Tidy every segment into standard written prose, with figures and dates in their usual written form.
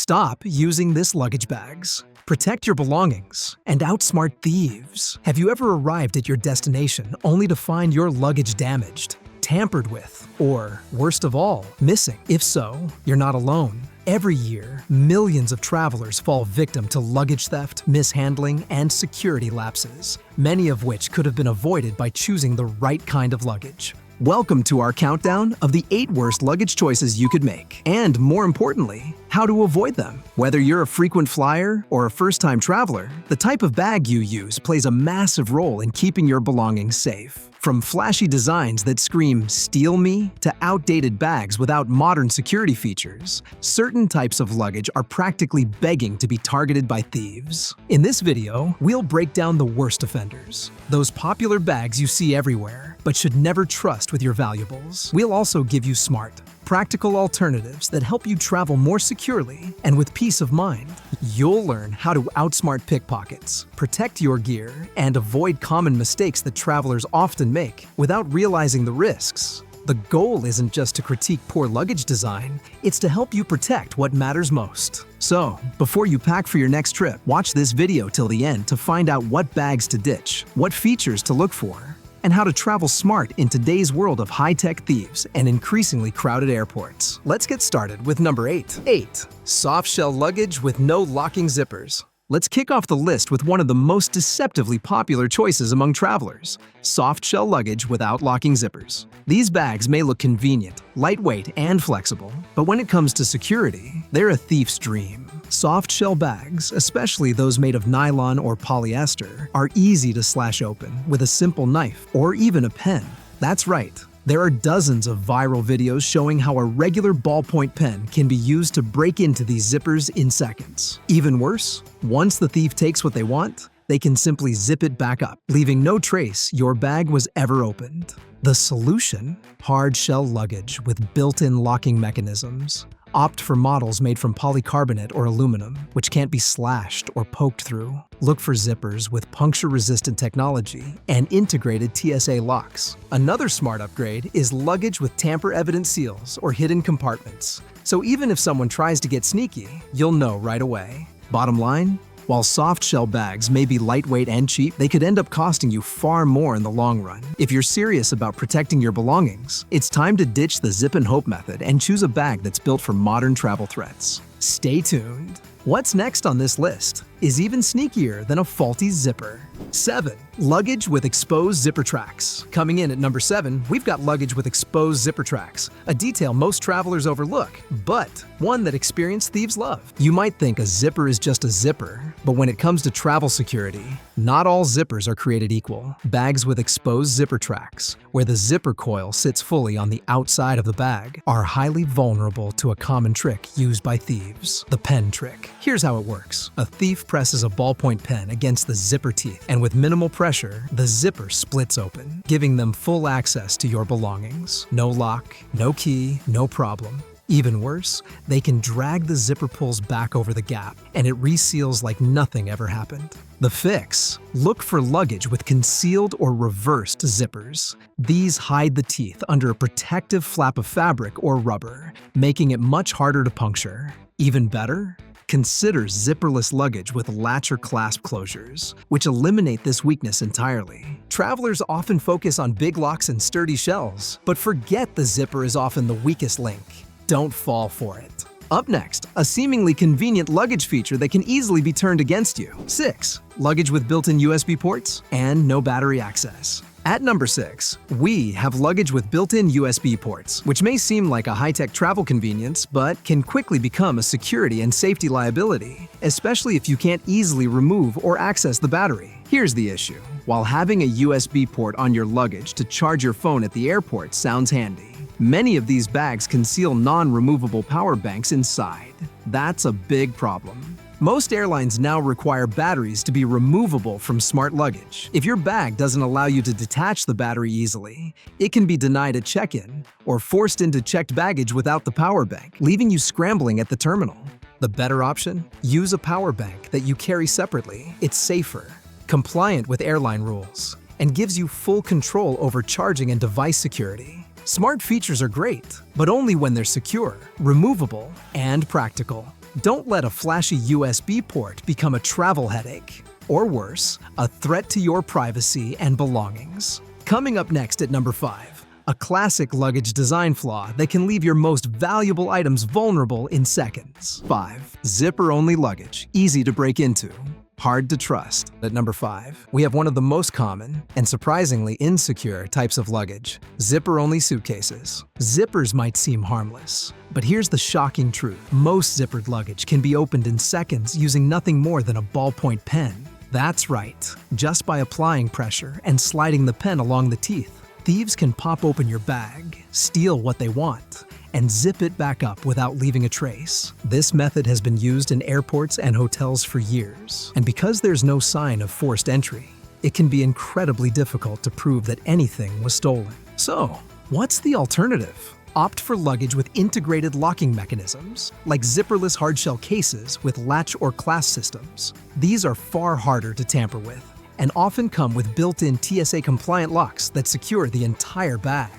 Stop using this luggage bags. Protect your belongings and outsmart thieves. Have you ever arrived at your destination only to find your luggage damaged, tampered with, or, worst of all, missing? If so, you're not alone. Every year, millions of travelers fall victim to luggage theft, mishandling, and security lapses, many of which could have been avoided by choosing the right kind of luggage. Welcome to our countdown of the 8 worst luggage choices you could make, and more importantly, how to avoid them. Whether you're a frequent flyer or a first-time traveler, the type of bag you use plays a massive role in keeping your belongings safe. From flashy designs that scream "steal me" to outdated bags without modern security features, certain types of luggage are practically begging to be targeted by thieves. In this video, we'll break down the worst offenders, those popular bags you see everywhere, but should never trust with your valuables. We'll also give you smart, practical alternatives that help you travel more securely and with peace of mind. You'll learn how to outsmart pickpockets, protect your gear, and avoid common mistakes that travelers often make without realizing the risks. The goal isn't just to critique poor luggage design, it's to help you protect what matters most. So, before you pack for your next trip, watch this video till the end to find out what bags to ditch, what features to look for, and how to travel smart in today's world of high-tech thieves and increasingly crowded airports. Let's get started with number 8. 8. Softshell luggage with no locking zippers. Let's kick off the list with one of the most deceptively popular choices among travelers: softshell luggage without locking zippers. These bags may look convenient, lightweight, and flexible, but when it comes to security, they're a thief's dream. Softshell bags, especially those made of nylon or polyester, are easy to slash open with a simple knife or even a pen. That's right. There are dozens of viral videos showing how a regular ballpoint pen can be used to break into these zippers in seconds. Even worse, once the thief takes what they want, they can simply zip it back up, leaving no trace your bag was ever opened. The solution? Hard shell luggage with built-in locking mechanisms. Opt for models made from polycarbonate or aluminum, which can't be slashed or poked through. Look for zippers with puncture-resistant technology and integrated TSA locks. Another smart upgrade is luggage with tamper-evident seals or hidden compartments. So even if someone tries to get sneaky, you'll know right away. Bottom line? While softshell bags may be lightweight and cheap, they could end up costing you far more in the long run. If you're serious about protecting your belongings, it's time to ditch the zip and hope method and choose a bag that's built for modern travel threats. Stay tuned. What's next on this list is even sneakier than a faulty zipper. 7. Luggage with exposed zipper tracks. Coming in at number 7, we've got luggage with exposed zipper tracks, a detail most travelers overlook, but one that experienced thieves love. You might think a zipper is just a zipper, but when it comes to travel security, not all zippers are created equal. Bags with exposed zipper tracks, where the zipper coil sits fully on the outside of the bag, are highly vulnerable to a common trick used by thieves: the pen trick. Here's how it works. A thief presses a ballpoint pen against the zipper teeth, and with minimal pressure, the zipper splits open, giving them full access to your belongings. No lock, no key, no problem. Even worse, they can drag the zipper pulls back over the gap, and it reseals like nothing ever happened. The fix? Look for luggage with concealed or reversed zippers. These hide the teeth under a protective flap of fabric or rubber, making it much harder to puncture. Even better? Consider zipperless luggage with latch or clasp closures, which eliminate this weakness entirely. Travelers often focus on big locks and sturdy shells, but forget the zipper is often the weakest link. Don't fall for it. Up next, a seemingly convenient luggage feature that can easily be turned against you. 6. Luggage with built-in USB ports and no battery access. At number 6, we have luggage with built-in USB ports, which may seem like a high-tech travel convenience, but can quickly become a security and safety liability, especially if you can't easily remove or access the battery. Here's the issue. While having a USB port on your luggage to charge your phone at the airport sounds handy, many of these bags conceal non-removable power banks inside. That's a big problem. Most airlines now require batteries to be removable from smart luggage. If your bag doesn't allow you to detach the battery easily, it can be denied at check-in or forced into checked baggage without the power bank, leaving you scrambling at the terminal. The better option? Use a power bank that you carry separately. It's safer, compliant with airline rules, and gives you full control over charging and device security. Smart features are great, but only when they're secure, removable, and practical. Don't let a flashy USB port become a travel headache. Or worse, a threat to your privacy and belongings. Coming up next at number 5, a classic luggage design flaw that can leave your most valuable items vulnerable in seconds. 5. Zipper-only luggage, easy to break into, hard to trust. At number 5, we have one of the most common and surprisingly insecure types of luggage, zipper-only suitcases. Zippers might seem harmless, but here's the shocking truth. Most zippered luggage can be opened in seconds using nothing more than a ballpoint pen. That's right, just by applying pressure and sliding the pen along the teeth. Thieves can pop open your bag, steal what they want, and zip it back up without leaving a trace. This method has been used in airports and hotels for years, and because there's no sign of forced entry, it can be incredibly difficult to prove that anything was stolen. So, what's the alternative? Opt for luggage with integrated locking mechanisms, like zipperless hardshell cases with latch or clasp systems. These are far harder to tamper with, and often come with built-in TSA-compliant locks that secure the entire bag,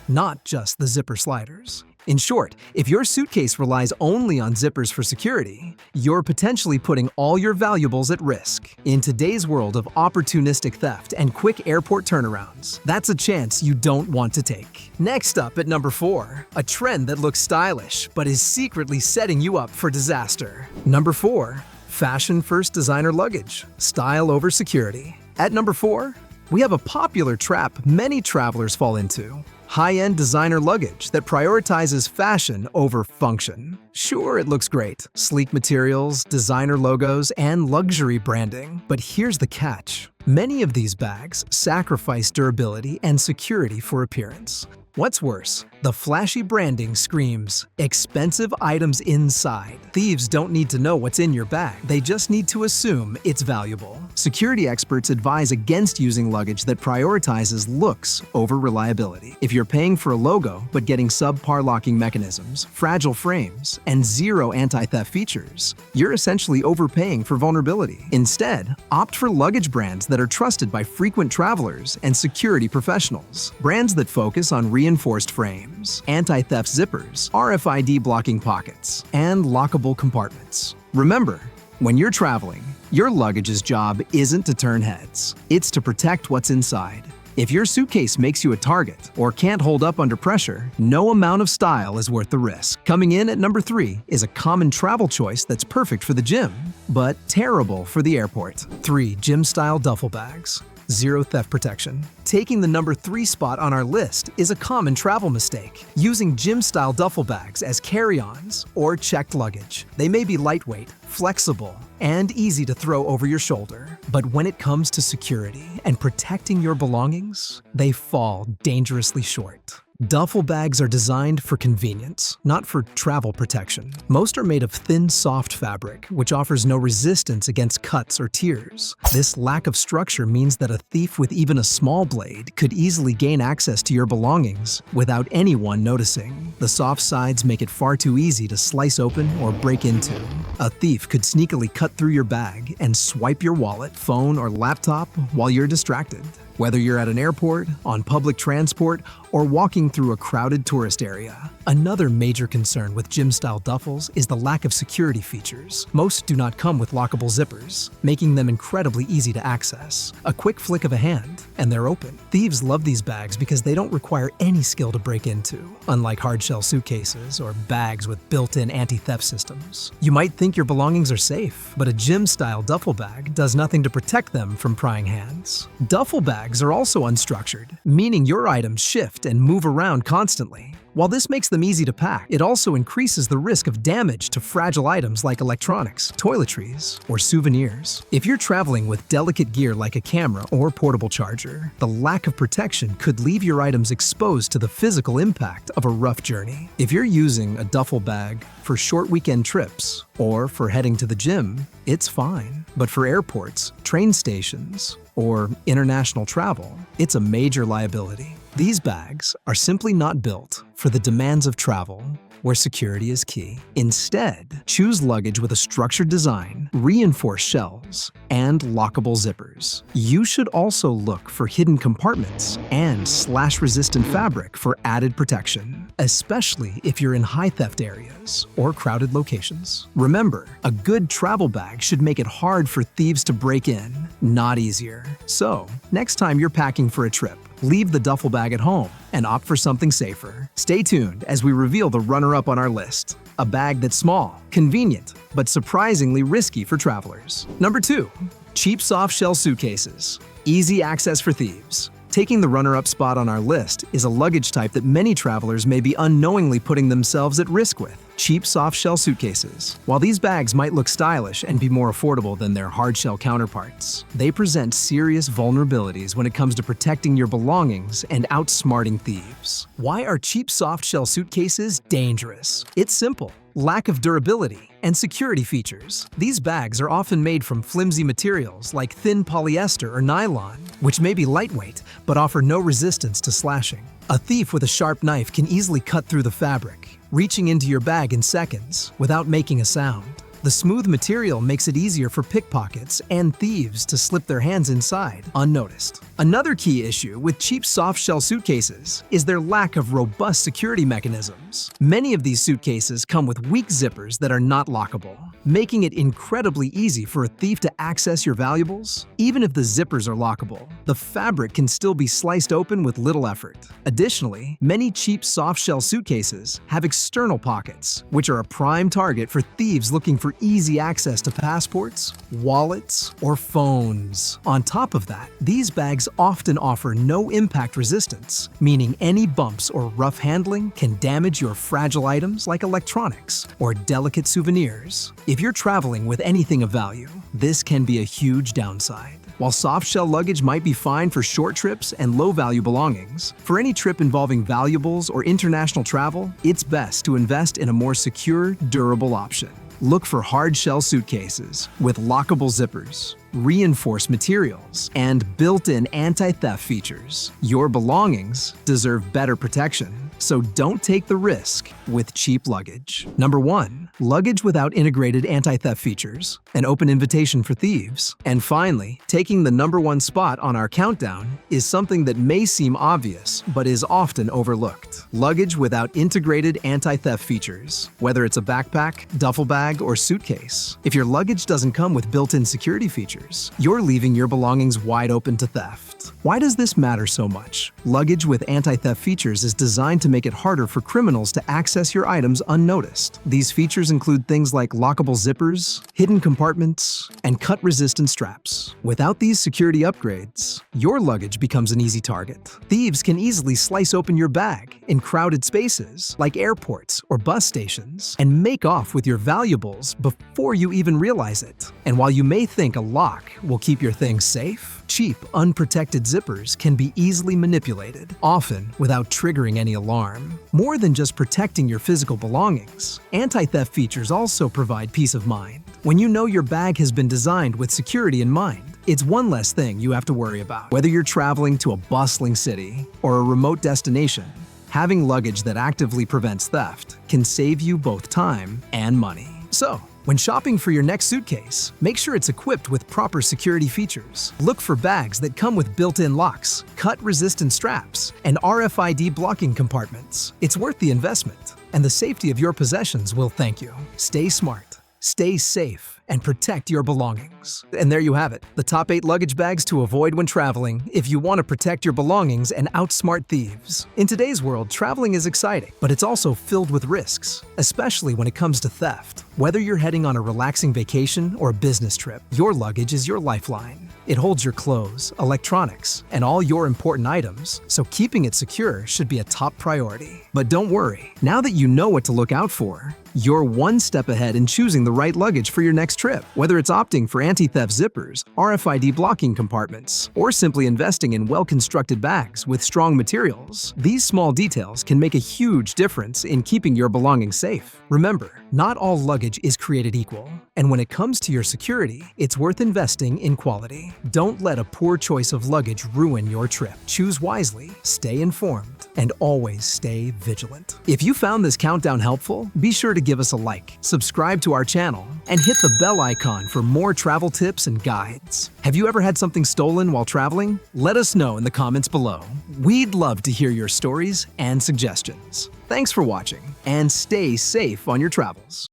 not just the zipper sliders. In short, if your suitcase relies only on zippers for security, you're potentially putting all your valuables at risk. In today's world of opportunistic theft and quick airport turnarounds, that's a chance you don't want to take. Next up at number 4, a trend that looks stylish but is secretly setting you up for disaster. Number 4. Fashion-first designer luggage, style over security. At number 4, we have a popular trap many travelers fall into. High-end designer luggage that prioritizes fashion over function. Sure, it looks great. Sleek materials, designer logos, and luxury branding. But here's the catch. Many of these bags sacrifice durability and security for appearance. What's worse, the flashy branding screams, expensive items inside. Thieves don't need to know what's in your bag. They just need to assume it's valuable. Security experts advise against using luggage that prioritizes looks over reliability. If you're paying for a logo but getting subpar locking mechanisms, fragile frames, and zero anti-theft features, you're essentially overpaying for vulnerability. Instead, opt for luggage brands that are trusted by frequent travelers and security professionals. Brands that focus on reinforced frames, anti-theft zippers, RFID blocking pockets, and lockable compartments. Remember, when you're traveling, your luggage's job isn't to turn heads. It's to protect what's inside. If your suitcase makes you a target or can't hold up under pressure, no amount of style is worth the risk. Coming in at number 3 is a common travel choice that's perfect for the gym, but terrible for the airport. 3. Gymstyle duffel bags. Zero theft protection. Taking the number 3 spot on our list is a common travel mistake, using gym-style duffel bags as carry-ons or checked luggage. They may be lightweight, flexible, and easy to throw over your shoulder. But when it comes to security and protecting your belongings, they fall dangerously short. Duffel bags are designed for convenience, not for travel protection. Most are made of thin, soft fabric, which offers no resistance against cuts or tears. This lack of structure means that a thief with even a small blade could easily gain access to your belongings without anyone noticing. The soft sides make it far too easy to slice open or break into. A thief could sneakily cut through your bag and swipe your wallet, phone, or laptop while you're distracted. Whether you're at an airport, on public transport, or walking through a crowded tourist area. Another major concern with gym-style duffels is the lack of security features. Most do not come with lockable zippers, making them incredibly easy to access. A quick flick of a hand, and they're open. Thieves love these bags because they don't require any skill to break into, unlike hardshell suitcases or bags with built-in anti-theft systems. You might think your belongings are safe, but a gym-style duffel bag does nothing to protect them from prying hands. Duffel bags are also unstructured, meaning your items shift and move around constantly. While this makes them easy to pack, it also increases the risk of damage to fragile items like electronics, toiletries, or souvenirs. If you're traveling with delicate gear like a camera or portable charger, the lack of protection could leave your items exposed to the physical impact of a rough journey. If you're using a duffel bag for short weekend trips or for heading to the gym, it's fine. But for airports, train stations, or international travel, it's a major liability. These bags are simply not built for the demands of travel. where security is key. Instead, choose luggage with a structured design, reinforced shells, and lockable zippers. You should also look for hidden compartments and slash-resistant fabric for added protection, especially if you're in high theft areas or crowded locations. Remember, a good travel bag should make it hard for thieves to break in, not easier. So, next time you're packing for a trip, leave the duffel bag at home and opt for something safer. Stay tuned as we reveal the runner-up on our list, a bag that's small, convenient, but surprisingly risky for travelers. Number 2. Cheap softshell suitcases. Easy access for thieves. Taking the runner-up spot on our list is a luggage type that many travelers may be unknowingly putting themselves at risk with. Cheap softshell suitcases. While these bags might look stylish and be more affordable than their hardshell counterparts, they present serious vulnerabilities when it comes to protecting your belongings and outsmarting thieves. Why are cheap softshell suitcases dangerous? It's simple. Lack of durability and security features. These bags are often made from flimsy materials like thin polyester or nylon, which may be lightweight but offer no resistance to slashing. A thief with a sharp knife can easily cut through the fabric, reaching into your bag in seconds without making a sound. The smooth material makes it easier for pickpockets and thieves to slip their hands inside unnoticed. Another key issue with cheap softshell suitcases is their lack of robust security mechanisms. Many of these suitcases come with weak zippers that are not lockable, making it incredibly easy for a thief to access your valuables. Even if the zippers are lockable, the fabric can still be sliced open with little effort. Additionally, many cheap softshell suitcases have external pockets, which are a prime target for thieves looking for easy access to passports, wallets, or phones. On top of that, these bags often offer no impact resistance, meaning any bumps or rough handling can damage your fragile items like electronics or delicate souvenirs. If you're traveling with anything of value, this can be a huge downside. While softshell luggage might be fine for short trips and low-value belongings, for any trip involving valuables or international travel, it's best to invest in a more secure, durable option. Look for hard-shell suitcases with lockable zippers, reinforced materials, and built-in anti-theft features. Your belongings deserve better protection, so don't take the risk with cheap luggage. Number 1. Luggage without integrated anti-theft features, an open invitation for thieves. And finally, taking the number 1 spot on our countdown is something that may seem obvious, but is often overlooked. Luggage without integrated anti-theft features, whether it's a backpack, duffel bag, or suitcase. If your luggage doesn't come with built-in security features, you're leaving your belongings wide open to theft. Why does this matter so much? Luggage with anti-theft features is designed to make it harder for criminals to access your items unnoticed. These features include things like lockable zippers, hidden compartments, and cut-resistant straps. Without these security upgrades, your luggage becomes an easy target. Thieves can easily slice open your bag in crowded spaces like airports or bus stations and make off with your valuables before you even realize it. And while you may think a lock will keep your things safe, cheap, unprotected zippers can be easily manipulated, often without triggering any alarm. More than just protecting your physical belongings, anti-theft features also provide peace of mind. When you know your bag has been designed with security in mind, it's one less thing you have to worry about. Whether you're traveling to a bustling city or a remote destination, having luggage that actively prevents theft can save you both time and money. So, when shopping for your next suitcase, make sure it's equipped with proper security features. Look for bags that come with built-in locks, cut-resistant straps, and RFID blocking compartments. It's worth the investment, and the safety of your possessions will thank you. Stay smart, stay safe, and protect your belongings. And there you have it, the top 8 luggage bags to avoid when traveling if you want to protect your belongings and outsmart thieves. In today's world, traveling is exciting, but it's also filled with risks, especially when it comes to theft. Whether you're heading on a relaxing vacation or a business trip, your luggage is your lifeline. It holds your clothes, electronics, and all your important items, so keeping it secure should be a top priority. But don't worry, now that you know what to look out for, you're one step ahead in choosing the right luggage for your next next trip. Whether it's opting for anti-theft zippers, RFID blocking compartments, or simply investing in well-constructed bags with strong materials, these small details can make a huge difference in keeping your belongings safe. Remember, not all luggage is created equal, and when it comes to your security, it's worth investing in quality. Don't let a poor choice of luggage ruin your trip. Choose wisely, stay informed, and always stay vigilant. If you found this countdown helpful, be sure to give us a like, subscribe to our channel, and hit the bell icon for more travel tips and guides. Have you ever had something stolen while traveling? Let us know in the comments below. We'd love to hear your stories and suggestions. Thanks for watching, and stay safe on your travels.